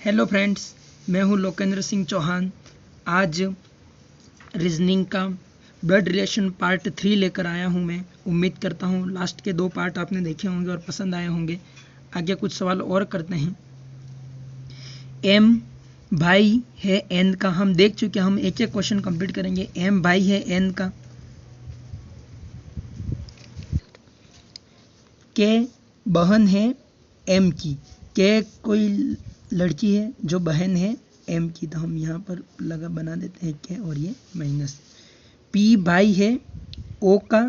Hello friends, मैं हूं लोकेंद्र सिंह चौहान। आज रीजनिंग का ब्लड रिलेशन पार्ट 3 लेकर आया हूं। मैं उम्मीद करता हूं लास्ट के 2 पार्ट आपने देखे होंगे और पसंद आए होंगे। आगे कुछ सवाल और करते हैं। एम भाई है एन का, हम देख चुके, हम एक एक क्वेश्चन कंप्लीट करेंगे। एम भाई है एन का। के बहन है एम की। के कोई लड़की है जो बहन है एम की, तो हम यहाँ पर लगा बना देते हैं के और ये माइनस। पी भाई है ओ का।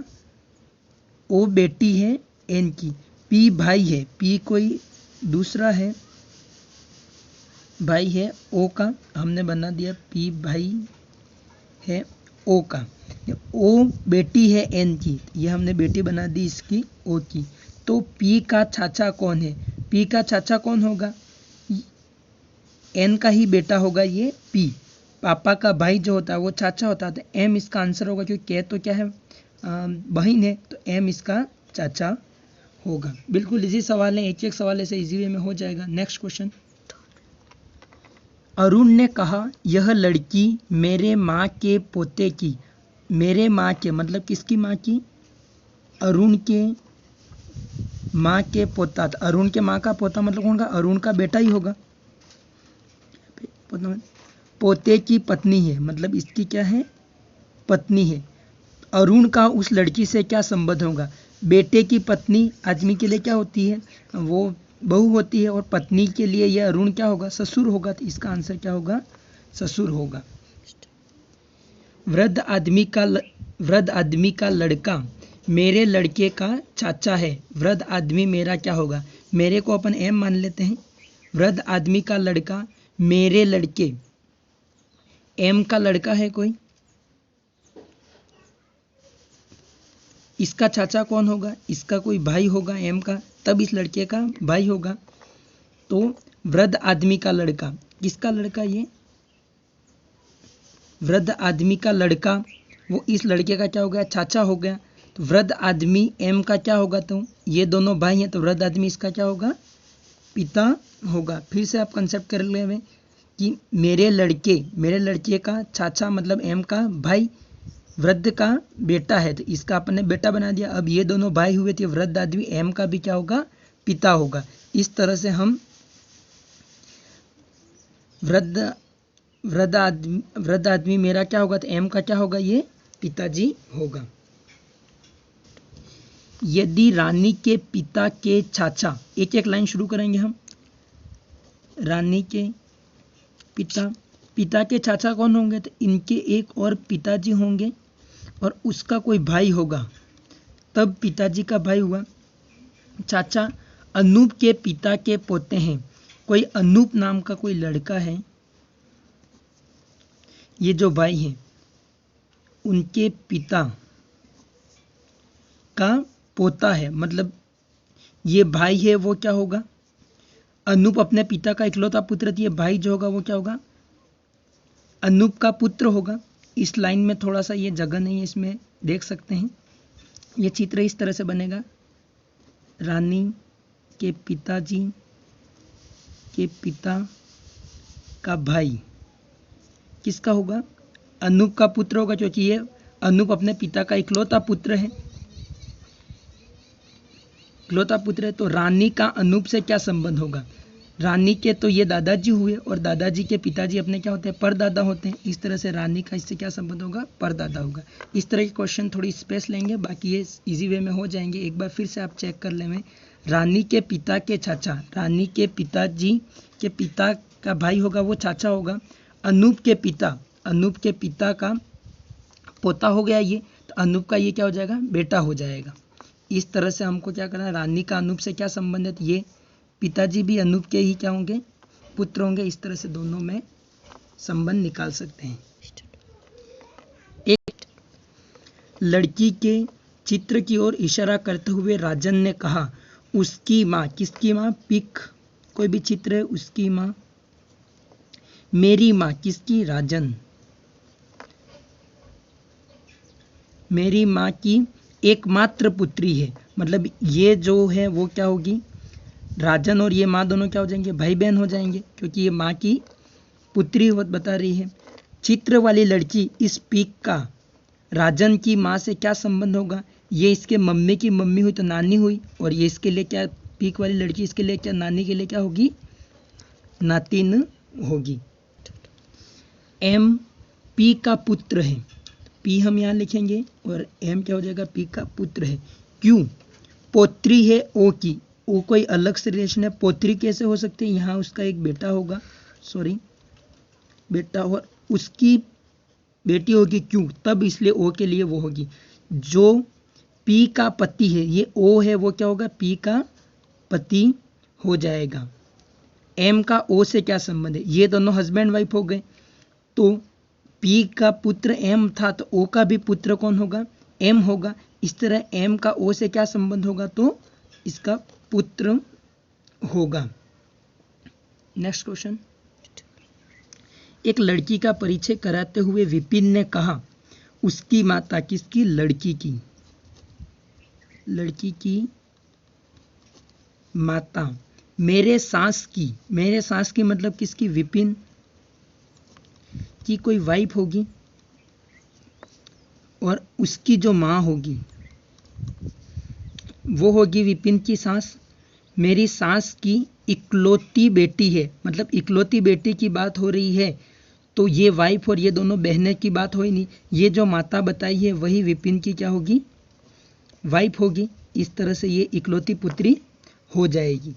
ओ बेटी है एन की। पी भाई है, पी कोई दूसरा है, भाई है ओ का, हमने बना दिया पी भाई है ओ का। ओ बेटी है एन की, ये हमने बेटी बना दी इसकी ओ की। तो पी का चाचा कौन है? पी का चाचा कौन होगा? एन का ही बेटा होगा ये पी। पापा का भाई जो होता है वो चाचा होता है, तो एम इसका आंसर होगा, क्योंकि के तो क्या है, बहन है, तो एम इसका चाचा होगा। बिल्कुल इजी सवाल है, एक एक सवाल ऐसे इजी वे में हो जाएगा। Next question. अरुण ने कहा यह लड़की मेरे माँ के पोते की। मेरे माँ के मतलब किसकी माँ की? अरुण के माँ के पोता। तो अरुण के माँ का पोता मतलब कौन का? अरुण का बेटा ही होगा। पोते की पत्नी है, मतलब इसकी क्या है? पत्नी है। अरुण का उस लड़की से क्या संबंध होगा? बेटे की पत्नी आदमी के लिए क्या होती है? वो बहू होती है, और पत्नी के लिए यह अरुण क्या होगा? ससुर होगा। तो इसका आंसर क्या होगा? ससुर होगा। वृद्ध आदमी का लड़का मेरे लड़के का चाचा है। वृद्ध आदमी मेरा क्या होगा? मेरे को अपन एम मान लेते हैं। वृद्ध आदमी का लड़का मेरे लड़के एम का लड़का है कोई, इसका चाचा कौन होगा? इसका कोई भाई होगा एम का, तब इस लड़के का भाई होगा। तो वृद्ध आदमी का लड़का, किसका लड़का? ये वृद्ध आदमी का लड़का, वो इस लड़के का क्या हो गया? चाचा हो गया। तो वृद्ध आदमी एम का क्या होगा? तो ये दोनों भाई हैं, तो वृद्ध आदमी इसका क्या होगा? पिता होगा। फिर से आप कंसेप्ट कर ले कि मेरे लड़के का चाचा मतलब एम का भाई वृद्ध का बेटा है, तो इसका अपने बेटा बना दिया। अब ये दोनों भाई हुए थे, वृद्ध आदमी एम का भी क्या होगा? पिता होगा। इस तरह से हम वृद्ध आदमी मेरा क्या होगा? तो एम का क्या होगा? ये पिताजी होगा। यदि रानी के पिता के चाचा, एक एक लाइन शुरू करेंगे हम। रानी के पिता के चाचा कौन होंगे? तो इनके एक और पिताजी होंगे, और उसका कोई भाई होगा, तब पिताजी का भाई हुआ। चाचा अनूप के पिता के पोते हैं। कोई अनूप नाम का कोई लड़का है, ये जो भाई हैं उनके पिता का पोता है, मतलब ये भाई है वो क्या होगा? अनूप अपने पिता का इकलौता पुत्र, ये भाई जो होगा वो क्या होगा? अनूप का पुत्र होगा। इस लाइन में थोड़ा सा ये जगह नहीं है, इसमें देख सकते हैं। ये चित्र इस तरह से बनेगा। रानी के पिताजी के पिता का भाई किसका होगा? अनूप का पुत्र होगा, क्योंकि ये अनूप अपने पिता का इकलौता पुत्र है। इकलौता पुत्र है, तो रानी का अनूप से क्या संबंध होगा? रानी के तो ये दादाजी हुए, और दादाजी के पिताजी अपने क्या होते हैं? परदादा होते हैं। इस तरह से रानी का इससे क्या संबंध होगा? परदादा होगा। इस तरह के क्वेश्चन थोड़ी स्पेस लेंगे, बाकी ये इजी वे में हो जाएंगे। एक बार फिर से आप चेक कर लें। रानी के पिता के चाचा, रानी के पिताजी के पिता का भाई होगा, वो चाचा होगा। अनूप के पिता का पोता हो गया ये, तो अनूप का ये क्या हो जाएगा? बेटा हो जाएगा। इस तरह से हमको क्या करना है? रानी का अनूप से क्या संबंध है? ये पिताजी भी अनूप के ही क्या होंगे? पुत्र होंगे। इस तरह से दोनों में संबंध निकाल सकते हैं। एक लड़की के चित्र की ओर इशारा करते हुए राजन ने कहा उसकी माँ, किसकी माँ? पिक कोई भी चित्र है उसकी माँ। मेरी माँ किसकी? राजन। मेरी माँ की एकमात्र पुत्री है, मतलब ये जो है वो क्या होगी? राजन और ये माँ दोनों क्या हो जाएंगे, भाई बहन हो जाएंगे, क्योंकि ये माँ की पुत्री हो बता रही है। चित्र वाली लड़की इस पीक का राजन की माँ से क्या संबंध होगा, ये इसके मम्मी की मम्मी हुई तो नानी हुई, और ये इसके लिए क्या, पीक वाली लड़की इसके लिए क्या, नानी के लिए क्या होगी, नातिन होगी। एम पी का पुत्र है, पी हम यहाँ लिखेंगे और एम क्या हो जाएगा, पी का पुत्र है। क्यों, पोत्री है ओ की, ओ कोई अलग से रिलेशन है, पोत्री कैसे हो सकती है, यहाँ उसका एक बेटा होगा, सॉरी बेटा, और उसकी बेटी होगी, क्यों, तब इसलिए ओ के लिए वो होगी। जो पी का पति है, ये ओ है, वो क्या होगा, पी का पति हो जाएगा। एम का ओ से क्या संबंध है, ये दोनों हस्बैंड वाइफ हो गए, तो पी का पुत्र एम था तो ओ का भी पुत्र कौन होगा, एम होगा। इस तरह एम का ओ से क्या संबंध होगा, तो इसका पुत्र होगा। नेक्स्ट क्वेश्चन, एक लड़की का परिचय कराते हुए विपिन ने कहा उसकी माता, किसकी, लड़की की, लड़की की माता मेरे सास की, मेरे सास की मतलब किसकी, विपिन की कोई वाइफ होगी, और उसकी जो माँ होगी वो होगी विपिन की सास। मेरी सास की इकलौती बेटी है, मतलब इकलौती बेटी की बात हो रही है, तो ये वाइफ और ये दोनों बहनें की बात हो ही नहीं। ये जो माता बताई है वही विपिन की क्या होगी, वाइफ होगी। इस तरह से ये इकलौती पुत्री हो जाएगी।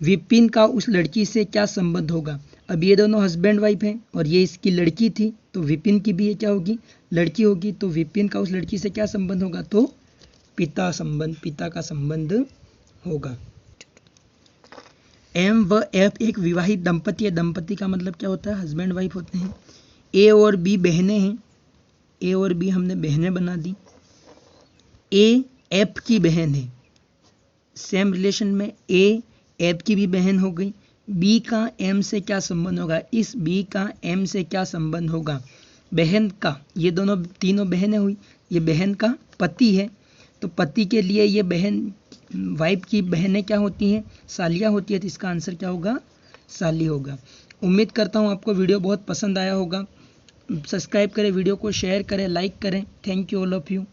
विपिन का उस लड़की से क्या संबंध होगा, अब ये दोनों हस्बैंड वाइफ हैं और ये इसकी लड़की थी, तो विपिन की भी ये क्या होगी, लड़की होगी, तो विपिन का उस लड़की से क्या संबंध होगा, तो पिता संबंध, पिता का संबंध होगा। एम व एफ एक विवाहित दंपति है, दंपति का मतलब क्या होता है, हस्बैंड वाइफ होते हैं। ए और बी बहनें हैं, ए और बी हमने बहनें बना दी। ए एफ की बहन है, सेम रिलेशन में ए एफ की भी बहन हो गई। बी का एम से क्या संबंध होगा, इस बी का एम से क्या संबंध होगा, बहन का, ये दोनों तीनों बहनें हुई, ये बहन का पति है, तो पति के लिए ये बहन, वाइफ की बहनें क्या होती हैं, सालियाँ होती है, तो इसका आंसर क्या होगा, साली होगा। उम्मीद करता हूँ आपको वीडियो बहुत पसंद आया होगा। सब्सक्राइब करें, वीडियो को शेयर करें, लाइक करें। Thank you all of you.